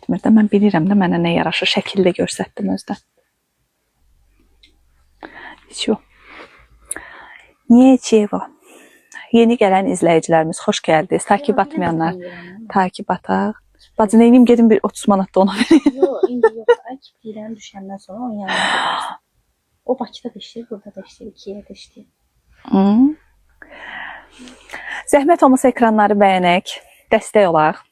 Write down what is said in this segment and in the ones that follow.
etmir də. Mən bilirəm də mənə nə yaraşır. Şəkildə göstərdim özdə. Heç yox. Niyecivo. Yeni gələn izləyicilərimiz xoş gəldiniz. Takip atmayanlar takip ataq. Bacı neyim gedim bir 30 manat da ona vereyim. Yox, indi yox. Kipliklərini düşəndən sonra onun yanına gedirsən. O Bakıda da işləyir, burada da işləyir, 2 yerdə işləyir. Zəhmət olmasa ekranları bəyənək, dəstək olaq.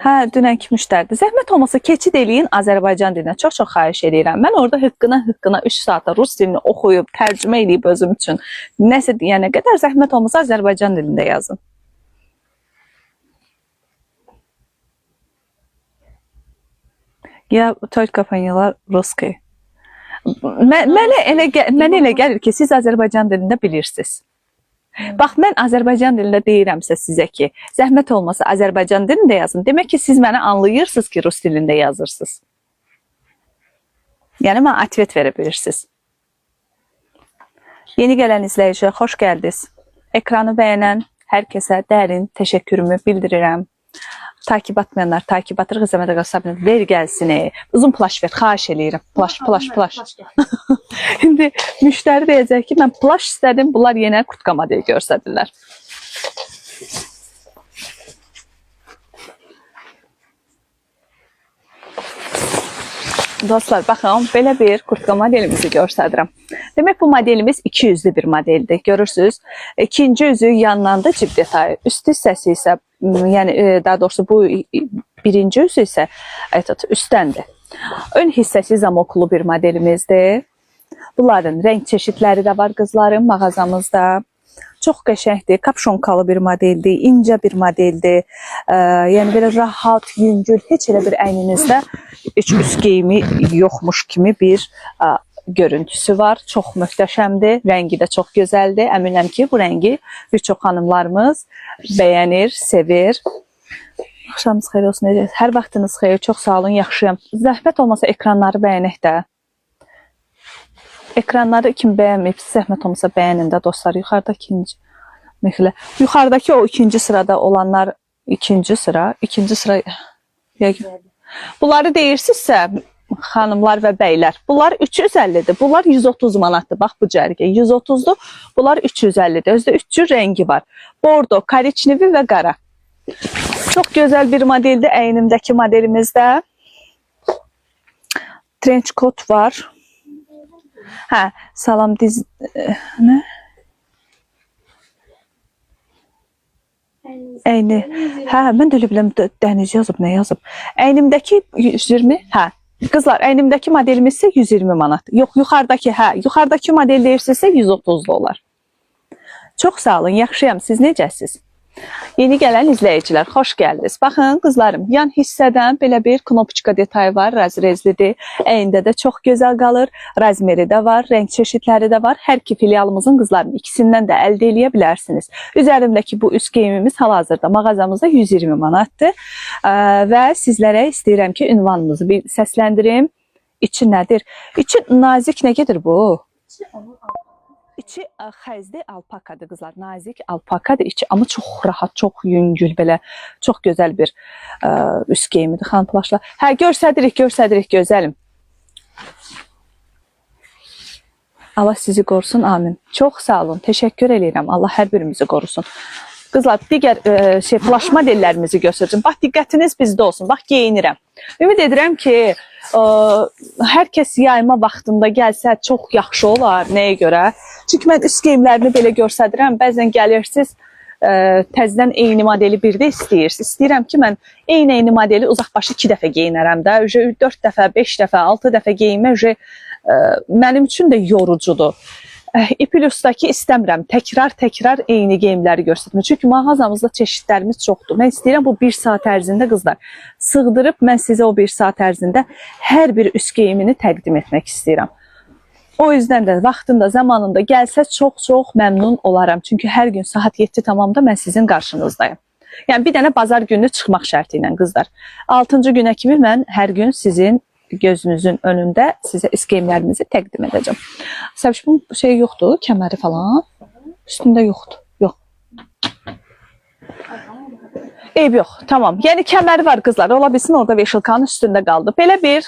Hə, dünənki müştəridir. Zəhmət olmasa keçid eləyin Azərbaycan dilinə. Çox-çox xahiş edirəm. Mən orada hıqqına 3 saatda rus dilini oxuyub, tərcümə edib özüm üçün. Nəsə deyənə qədər zəhmət olmasa Azərbaycan dilində yazın. Ya только поняла русский. Mənə elə gəlir ki, siz Azərbaycan dilində bilirsiniz. Bax, mən Azərbaycan dilində deyirəmsə sizə ki, zəhmət olmasa Azərbaycan dilində yazın. Demək ki, siz mənə anlayırsınız ki, rus dilində yazırsınız. Yəni, mənə atvet verə bilirsiniz. Yeni gələn izləyicilər, xoş gəldiniz. Ekranı bəyənən hər kəsə dərin təşəkkürümü bildirirəm. Takip atmayanlar takip atırıq. Zəhmət olmasa ver gəlsin. Uzun plaş ver, xahiş eləyirəm. Plaş. İndi müştəri deyəcək ki, mən plaş istədim, bunlar yenə kurtka modeli göstərirlər. Dostlar, baxın, belə bir kurtka modelimizi göstərirəm. Demək, bu modelimiz 200'lü bir modeldir. Görürsünüz, ikinci üzü yandan da cib detayı. Üst hissəsi isə, yəni daha doğrusu bu birinci üzü isə üstdəndir. Ön hissəsi zamoklu bir modelimizdir. Bunların rəng çeşidləri də var qızların mağazamızda. Çox qəşəngdir, kapşonkalı bir modeldir, incə bir modeldir. Yəni belə rahat, yüngül, heç elə bir əyninizdə heç üst geyimi yoxmuş kimi bir görüntüsü var. Çox möhtəşəmdir, rəngi də çox gözəldir. Əminəm ki, bu rəngi bir çox xanımlarımız bəyənir, sevir. Axşamınız xeyir olsun. Hər vaxtınız xeyir, çox sağ olun, yaxşıyam. Zəhmət olmasa ekranları bəyənək də. Ekranları kim bəyənməyib, zəhmət olmasa bəyənin də dostlar. Yuxarıdakı o ikinci sırada olanlar ikinci sıra. Bunları deyirsinizsə, xanımlar və bəylər, bunlar 350'dir, bunlar 130 manatdır. Bax bu cərgə 130'dur, bunlar 350'dir. Özdə 3 cür rəngi var. Bordo, kariçnivi və qara. Çox gözəl bir modeldir əynimdəki modelimizdə. Trench coat var. Hə, salam diz... Nə? Əyni. Hə, mən də elə biləm dəniz yazıb, nə yazıb. Əynimdəki 120, hə. Qızlar, əynimdəki modelimiz isə 120 manat. Yox, yuxarıdakı, hə. Yuxarıdakı model deyirsinizsə 130 dolar. Çox sağ olun, yaxşıyam. Siz necəsiz? Yeni gələn izləyicilər, xoş gəldiniz. Baxın, qızlarım, yan hissədən belə bir knopçka detayı var, razrezlidir. Əyində də çox gözəl qalır. Razmeri də var, rəng çeşidləri də var. Hər iki filialımızın qızlarım ikisindən də əldə eləyə bilərsiniz. Üzərindəki bu üst geyimimiz hal-hazırda mağazamızda 120 manatdır. Və sizlərə istəyirəm ki, ünvanınızı bir səsləndirim. İçi nədir? İçi nazik nə gedir bu? İçi xəzli alpakadır qızlar, nazik alpakadır içi, amma çox rahat, çox yüngül belə, çox gözəl bir üst geyimidir xanım plaşlar. Hə, göstəririk gözəlim. Allah sizi qorusun, amin. Çox sağ olun, təşəkkür edirəm, Allah hər birimizi qorusun. Qızlar, digər plaş modellərimizi göstərəcəm. Bax, diqqətiniz bizdə olsun, bax, geyinirəm. Ümid edirəm ki, hər kəs yayma vaxtında gəlsə çox yaxşı olar, nəyə görə? Çünki mən üst geyimlərini belə göstərirəm, bəzən gəlirsiniz, təzdən eyni modeli bir də istəyirsiniz. İstəyirəm ki, mən eyni modeli uzaqbaşı 2 dəfə geyinərəm də, 4 dəfə, 5 dəfə, 6 dəfə geyinmə mənim üçün də yorucudur. İpilüsdəki istəmirəm, təkrar eyni geyimləri göstərmək. Çünki mağazamızda çeşidlərimiz çoxdur. Mən istəyirəm bu 1 saat ərzində qızlar sığdırıb mən sizə o 1 saat ərzində hər bir üst geyimini təqdim etmək istəyirəm. O yüzden də vaxtında, zamanında gəlsə çox məmnun olaram. Çünki hər gün saat 7 tamamda mən sizin qarşınızdayım. Yəni bir dənə bazar günü çıxmaq şərti ilə qızlar. 6-cı günə kimi mən hər gün sizin gözünüzün önündə sizə geyimlərimizi təqdim edəcəm. Səbəb bu şey yoxdur, kəməri falan. Üstündə yoxdur. Yox. Eyb yox, tamam. Yəni kəməri var qızlar. Ola bilsin orada veşilkanın üstündə qaldı. Belə bir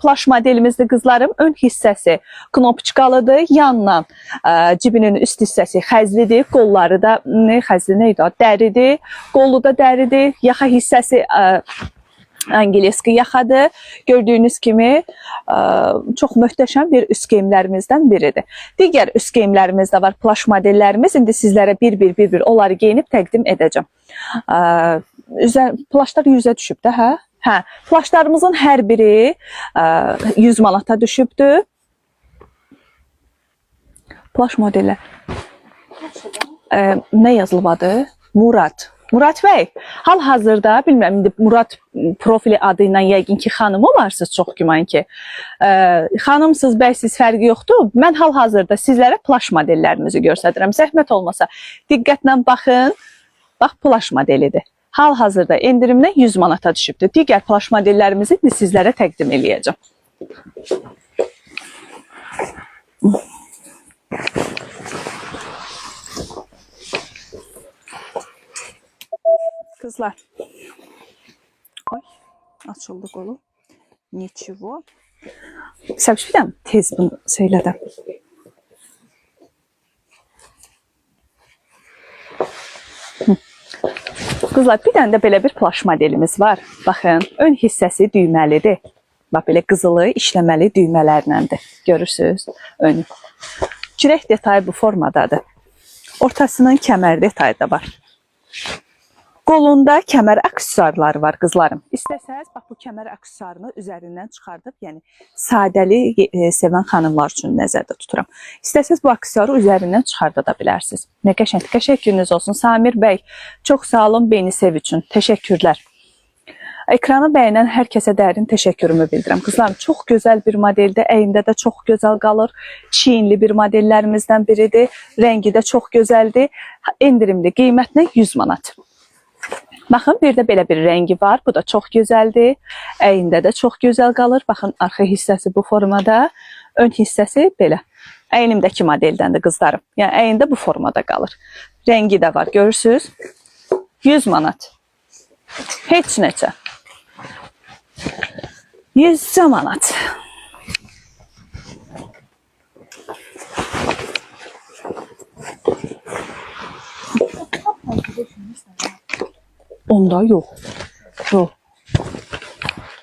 plaş modelimizdir qızlarım. Ön hissəsi knopçkalıdır. Yandan cibinin üst hissəsi xəzlidir. Qolları da xəzli neydi? Dəridir. Qolu da dəridir. Yaxa hissəsi Angeleski yaxadır. Gördüyünüz kimi çox möhtəşəm bir üst geyimlərimizdən biridir. Digər üst geyimlərimiz də var, plaş modellərimiz. İndi sizlərə bir-bir onları geyinib təqdim edəcəm. Plaşlar 100-ə düşüb də, hə? Hə, plaşlarımızın hər biri 100 manata düşübdür. Plaş modellər. Nə yazılıb adı? Murad. Murad bəy, hal-hazırda, bilmirəm, indi Murad profili adı ilə yəqin ki, xanım olarsınız, çox güman ki. Xanımsız, bəysiz fərqi yoxdur. Mən hal-hazırda sizlərə plaş modellərimizi göstərirəm. Zəhmət olmasa, diqqətlə baxın. Bax, plaş modelidir. Hal-hazırda endirimdən 100 manata düşübdür. Digər plaş modellərimizi sizlərə təqdim edəcəm. Kızlar. Ay, açıldı qolu. Niçivo. Səbşirəm, tez bunu söylədim. Qızlar, bir dənə də belə bir plaş modelimiz var. Baxın, ön hissəsi düyməlidir. Bax, belə qızılı, işləməli düymələrləndir. Görürsünüz, önü. Kürək detayı bu formadadır. Ortasının kəmər detayı da var. Qolunda kəmər aksesuarları var qızlarım. İstəsəniz bax bu kəmər aksesuarını üzərindən çıxardıb, yəni sadəli sevən xanımlar üçün nəzərdə tuturam. İstəsəniz bu aksesuarı üzərindən çıxarda da bilərsiniz. Nə qəşəng, qəşəng gününüz olsun. Samir bəy, çox sağ olun Beyni Sev üçün. Təşəkkürlər. Ekranı bəyənən hər kəsə dərin təşəkkürümü bildirəm. Qızlarım, çox gözəl bir modeldir. Əyində də çox gözəl qalır. Çiyinli bir modellərimizdən biridir. Rəngi də çox gözəldir. Endirimli, qiymətlə 100 manat. Baxın, bir də belə bir rəngi var. Bu da çox gözəldir. Əyində də çox gözəl qalır. Baxın, arxa hissəsi bu formada. Ön hissəsi belə. Əynimdəki modeldəndir qızlarım. Yəni, əyində bu formada qalır. Rəngi də var, görürsünüz. 100 manat. Heç neçə. 100 manat. Onda yox. Yox.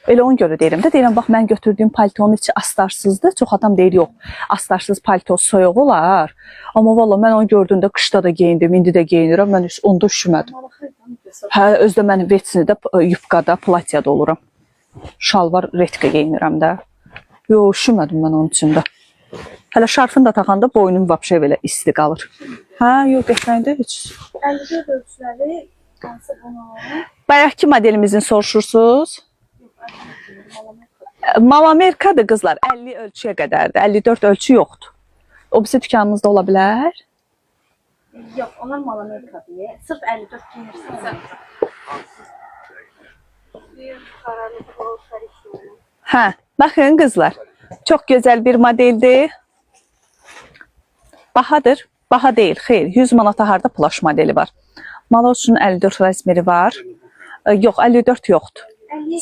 Elə ona görə deyirəm də, deyirəm, bax, mən götürdüyüm paltonun içi astarsızdır. Çox adam deyir, yox, astarsız palto soyuq olar. Amma valla mən onu gördüyümdə qışda da geyindim, indi də geyinirəm. Mən onda üşümədim. Hə, özdə mən vetsinidə, yupqada, platyada oluram. Şalvar, retka geyinirəm də. Yox, üşümədim mən onun içində. Hələ şarfını da taxanda boynum vapşe belə isti qalır. Hə, yox, qəşəngdir heç. 54 ölçüləri hansı bunu? Bayaqki modelimizin soruşursunuz. Malamerkadır qızlar, 50 ölçüyə qədərdir. 54 ölçü yoxdur. O birisi dükanımızda ola bilər. Yox, onlar Malamerkadır. Sırf 54 giyinirsən. Hə, baxın qızlar. Çox gözəl bir modeldir. Bahadır. Baha deyil, xeyr. 100 manata harda plaş modeli var. Maloçun 54 razmeri var. Yox, 54 yoxdur.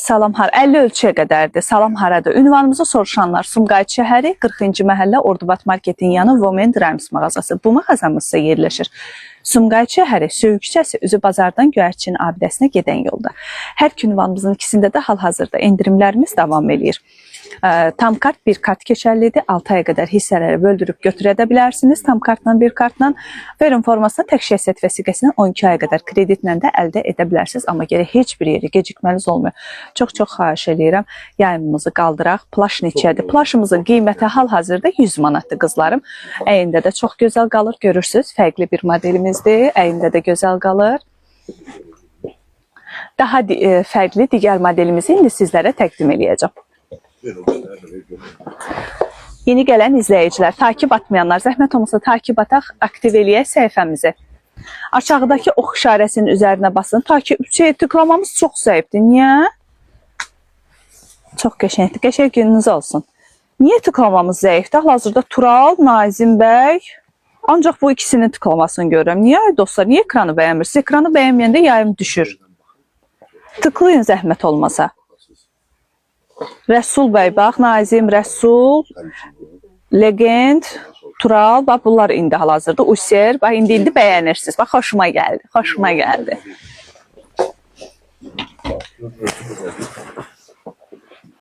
Salam har 50 ölçüyə qədərdir. Salam haradır? Ünvanımızı soruşanlar Sumqayıt şəhəri 40-cı məhəllə Ordubad marketin yanı Women Rams mağazası. Bu mağazamızda yerləşir. Sumqayıt şəhəri Söyüd küçəsi üzü bazardan Göyərçin abidəsinə gedən yolda. Hər iki ünvanımızın ikisində də hal-hazırda endirimlərimiz davam eləyir. Tam kart bir kart keçərlidir. 6 aya qədər hissələri böldürüb götürə də bilərsiniz. Tam kartla bir kartla verin formasına tək şəxsiyyət vəsiqəsini 12 aya qədər kreditlə də əldə edə bilərsiniz. Amma gərək heç bir yeri gecikməniz olmuyor. Çox xahiş edirəm. Yayımımızı qaldıraq. Plaş neçədir? Plaşımızın qiyməti hal-hazırda 100 manatdır qızlarım. Əyində də çox gözəl qalır. Görürsünüz, fərqli bir modelimizdir. Əyində də gözəl qalır. Daha fərqli digər modelimizi indi sizlərə təqdim edəcəm. Yeni gələn izləyicilər, takib atmayanlar, zəhmət olmasa takib ataq, aktiv eləyək səhifəmizi. Aşağıdakı ox işarəsinin üzərinə basın. Tıklamamız çox zəifdir. Niyə? Çox qəşəngdir. Qəşəng gününüz olsun. Niyə tıklamamız zəifdir? Hal-hazırda Tural, Nazim bəy. Ancaq bu ikisinin tıklamasını görürəm. Niyə dostlar? Niyə ekranı bəyənmirsiniz? Ekranı bəyənməyəndə yayım düşür. Tıklayın zəhmət olmasa. Rəsul bəy, bax, Nazim, Rəsul, Legend, Tural, bax, bunlar indi hal-hazırda. User, bax, indi bəyənirsiniz. Bax, xoşuma gəldi, xoşuma gəldi.